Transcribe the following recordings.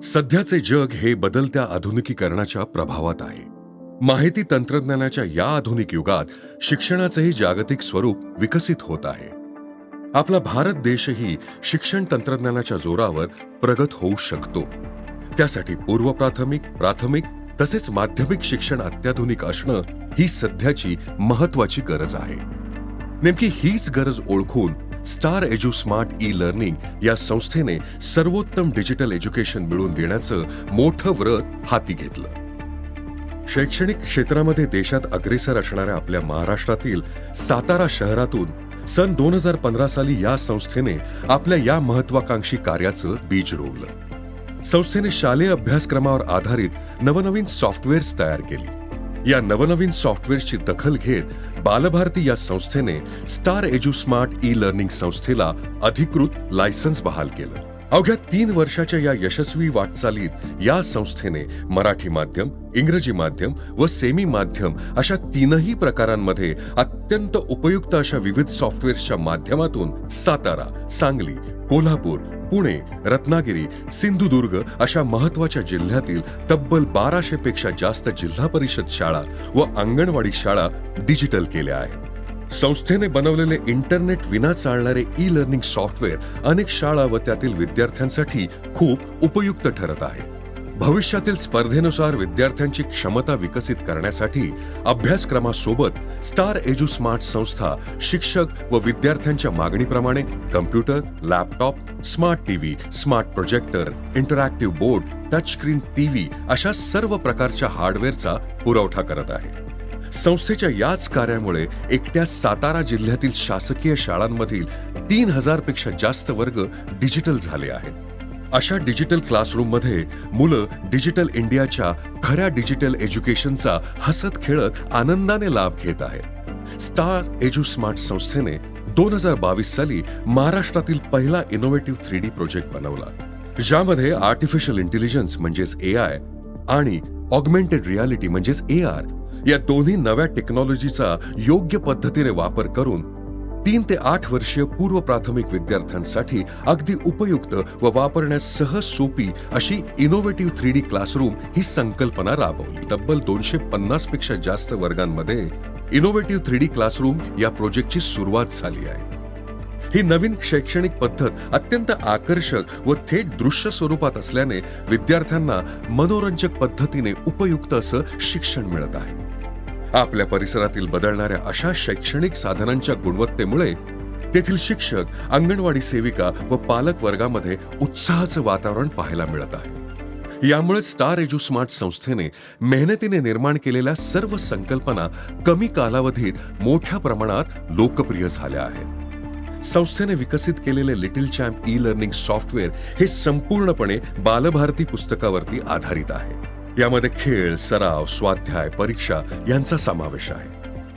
सध्याचे जग हे बदलत्या आधुनिकीकरणाच्या प्रभावात आहे. माहिती तंत्रज्ञानाच्या या आधुनिक युगात शिक्षणाचेही जागतिक स्वरूप विकसित होत आहे. आपला भारत देशही शिक्षण तंत्रज्ञानाच्या जोरावर प्रगत होऊ शकतो. त्यासाठी पूर्व प्राथमिक, प्राथमिक तसेच माध्यमिक शिक्षण अत्याधुनिक असणं ही सध्याची महत्वाची गरज आहे. नेमकी हीच गरज ओळखून star edu smart e learning या संस्थेने सर्वोत्तम डिजिटल एज्युकेशन मिळवून देण्याचं मोठं व्रत हाती घेतलं. शैक्षणिक क्षेत्रामध्ये देशात अग्रेसर असणाऱ्या आपल्या महाराष्ट्रातील सातारा शहरातून सन 2015 साली या संस्थेने आपल्या या महत्वाकांक्षी कार्याचं बीज रोवलं. संस्थेने शालेय अभ्यासक्रमावर आधारित नवनवीन सॉफ्टवेअर्स तयार केली. या नवनवीन सॉफ्टवेअरची दखल घेत बालभारती या संस्थेने star edu smart e learning संस्थेला अधिकृत लायसन्स बहाल केलं. अवघ्या 3 वर्षाच्या या यशस्वी वाटचालीत या संस्थेने मराठी माध्यम, इंग्रजी माध्यम व सेमी माध्यम अशा 3ही प्रकारांमध्ये अत्यंत उपयुक्त अशा विविध सॉफ्टवेअर्सच्या माध्यमातून सातारा, सांगली, कोल्हापूर, पुणे, रत्नागिरी, सिंधुदुर्ग अशा महत्वाच्या जिल्ह्यातील तब्बल 1200 पेक्षा जास्त जिल्हा परिषद शाळा व अंगणवाडी शाळा डिजिटल केल्या आहेत. संस्थेने बनवलेले इंटरनेट विना चालणारे ई लर्निंग सॉफ्टवेअर अनेक शाळा व त्यातील विद्यार्थ्यांसाठी खूप उपयुक्त ठरत आहे. भविष्यातील स्पर्धेनुसार विद्यार्थ्यांची क्षमता विकसित करण्यासाठी अभ्यासक्रमासोबत स्टार एज्यू स्मार्ट संस्था शिक्षक व विद्यार्थ्यांच्या मागणीप्रमाणे computer, laptop, smart TV, smart projector, interactive board, touch screen TV अशा सर्व प्रकारच्या हार्डवेअरचा पुरवठा करत आहे. संस्थेच्या याच कार्यामुळे एकट्या सातारा जिल्ह्यातील शासकीय शाळांमधील 3000 पेक्षा जास्त वर्ग डिजिटल झाले आहेत. अशा डिजिटल क्लासरूममध्ये मुलं डिजिटल इंडियाच्या खऱ्या डिजिटल एज्युकेशनचा हसत खेळत आनंदाने लाभ घेत आहेत. स्टार एज्यू स्मार्ट संस्थेने 2022 साली महाराष्ट्रातील पहिला इनोव्हेटिव्ह 3D प्रोजेक्ट बनवला, ज्यामध्ये आर्टिफिशियल इंटेलिजन्स म्हणजेच AI आणि ऑगमेंटेड रियालिटी म्हणजेच AR या दोन्ही नव्या टेक्नॉलॉजीचा योग्य पद्धतीने वापर करून 3 ते 8 वर्षीय पूर्व प्राथमिक विद्यार्थ्यांसाठी अगदी उपयुक्त व वापरण्यास सहज सोपी अशी इनोव्हेटिव्ह 3D क्लासरूम ही संकल्पना राबवली. तब्बल 250 पेक्षा जास्त वर्गांमध्ये इनोव्हेटिव्ह 3D क्लासरूम या प्रोजेक्टची सुरुवात झाली आहे. ही नवीन शैक्षणिक पद्धत अत्यंत आकर्षक व थेट दृश्य स्वरूपात असल्याने विद्यार्थ्यांना मनोरंजक पद्धतीने उपयुक्त असं शिक्षण मिळत आहे. आपल्या परिसरातील बदलणाऱ्या अशा शैक्षणिक साधनांच्या गुणवत्तेमुळे तेथील शिक्षक, अंगणवाडी सेविका व पालक वर्गामध्ये उत्साहाचं वातावरण पाहायला मिळत आहे. यामुळे स्टार एज्यू स्मार्ट संस्थेने मेहनतीने निर्माण केलेल्या सर्व संकल्पना कमी कालावधीत मोठ्या प्रमाणात लोकप्रिय झाल्या आहेत. संस्थेने विकसित केलेले little champ e learning software हे संपूर्णपणे बालभारती पुस्तकावरती आधारित आहे. यामध्ये खेळ, सराव, स्वाध्याय, परीक्षा यांचा समावेश आहे.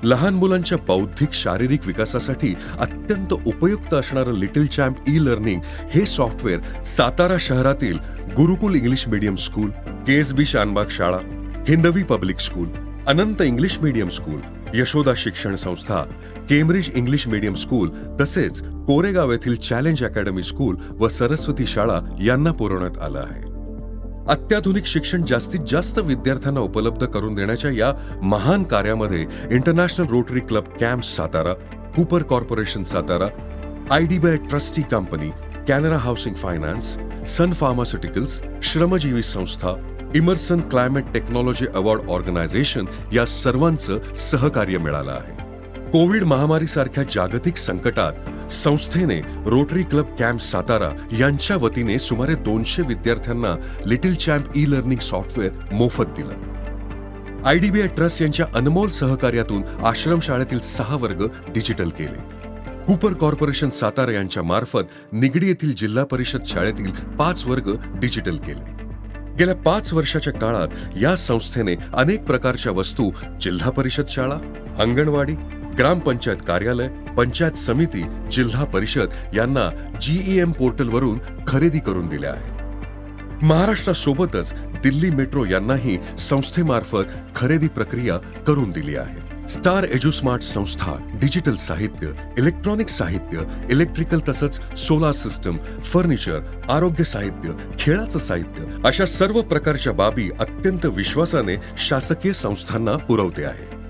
लहान मुलांच्या बौद्धिक शारीरिक विकासासाठी अत्यंत उपयुक्त असणारं लिटिल चॅम्प ई लर्निंग हे सॉफ्टवेअर सातारा शहरातील Gurukul English medium school, KSB Shanbhag शाळा, Hindavi public school, Anant English medium school, Yashoda शिक्षण संस्था, केम्ब्रिज इंग्लिश मीडियम स्कूल तसेच कोरेगाव येथील चॅलेंज अकॅडमी स्कूल व सरस्वती शाळा यांना पुरवण्यात आलं आहे. अत्याधुनिक शिक्षण जास्तीत जास्त विद्यार्थ्यांना उपलब्ध करून देण्याच्या या महान कार्यामध्ये international Rotary club camp Satara, Cooper corporation Satara, IDBI trustee company, Canara housing finance, Sun pharmaceuticals, श्रमजीवी संस्था, Emerson climate technology award organisation या सर्वांचं सहकार्य मिळालं आहे. कोविड महामारीसारख्या जागतिक संकटात संस्थेने रोटरी क्लब कॅम्प सातारा यांच्या वतीने सुमारे 200 विद्यार्थ्यांना little champ e learning software मोफत दिलं. IDBI ट्रस्ट यांच्या अनमोल सहकार्यातून आश्रमशाळेतील 6 वर्ग डिजिटल केले. कूपर कॉर्पोरेशन सातारा यांच्या मार्फत निगडी येथील जिल्हा परिषद शाळेतील 5 वर्ग डिजिटल केले. गेल्या 5 वर्षाच्या काळात या संस्थेने अनेक प्रकारच्या वस्तू जिल्हा परिषद शाळा, अंगणवाडी, ग्रामपंचायत कार्यालय, पंचायत समिती, जिल्हा परिषद यांना GEM पोर्टलवरून खरेदी करून दिल्या आहेत. महाराष्ट्रासोबतच दिल्ली मेट्रो यांनाही संस्थेमार्फत खरेदी प्रक्रिया करून दिली आहे. स्टार एज्युस्मार्ट संस्था डिजिटल साहित्य, इलेक्ट्रॉनिक साहित्य, इलेक्ट्रिकल तसंच सोलार सिस्टम, फर्निचर, आरोग्य साहित्य, खेळाचं साहित्य अशा सर्व प्रकारच्या बाबी अत्यंत विश्वासाने शासकीय संस्थांना पुरवते आहे.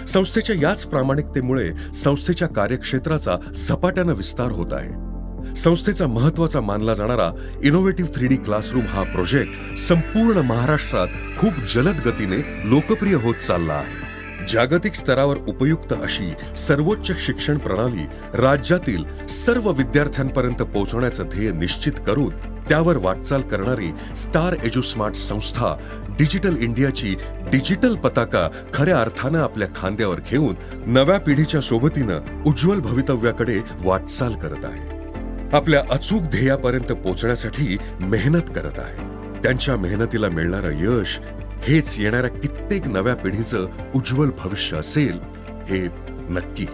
संस्थेच्या याच प्रामाणिकतेमुळे संस्थेच्या कार्यक्षेत्राचा झपाट्यानं विस्तार होत आहे. संस्थेचा महत्वाचा मानला जाणारा इनोव्हेटिव्ह 3D क्लासरूम हा प्रोजेक्ट संपूर्ण महाराष्ट्रात खूप जलद गतीने लोकप्रिय होत चालला आहे. जागतिक स्तरावर उपयुक्त अशी सर्वोच्च शिक्षण प्रणाली राज्यातील सर्व विद्यार्थ्यांपर्यंत पोहोचवण्याचं ध्येय निश्चित करून त्यावर वाटचाल करणारी स्टार एज्युस्मार्ट संस्था डिजिटल इंडियाची डिजिटल पताका खऱ्या अर्थानं आपल्या खांद्यावर घेऊन नव्या पिढीच्या सोबतीनं उज्ज्वल भवितव्याकडे वाटचाल करत आहे. आपल्या अचूक ध्येयापर्यंत पोहोचण्यासाठी मेहनत करत आहे. त्यांच्या मेहनतीला मिळणारं यश हेच येणाऱ्या कित्येक नव्या पिढीचं उज्ज्वल भविष्य असेल हे नक्की.